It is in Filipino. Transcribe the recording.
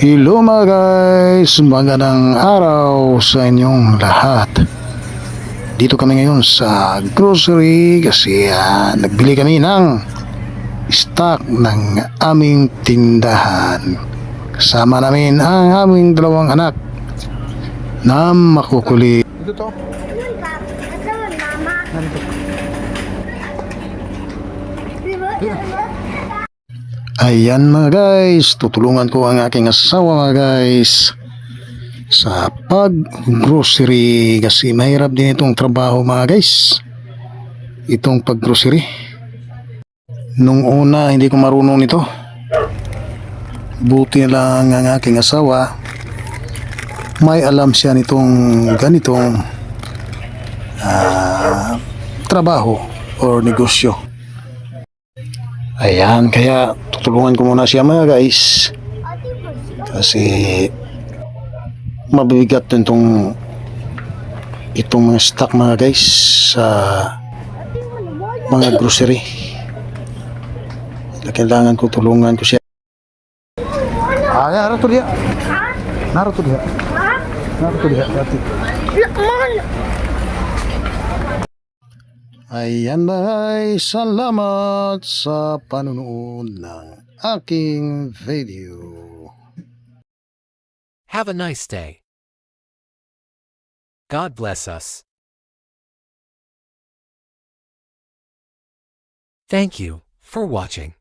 Hello mga guys, magandang araw sa inyong lahat. Dito kami ngayon sa grocery kasi nagbili kami ng stock ng aming tindahan. Kasama namin ang aming dalawang anak na makukulit. Ito to. Ayan mga guys, tutulungan ko ang aking asawa mga guys sa pag-grocery kasi mahirap din itong trabaho mga guys, itong pag-grocery. Nung una hindi ko marunong nito, buti lang ang aking asawa may alam siya nitong ganitong trabaho or negosyo. Ayan, kaya tutulungan ko muna siya mga guys kasi mabibigat din itong mga stock mga guys sa mga grocery. Kailangan ko tulungan ko siya. Naruto dia. Naruto dia. Naruto dia. Ayan guys, salamat sa panonood ng aking video. Have a nice day. God bless us. Thank you for watching.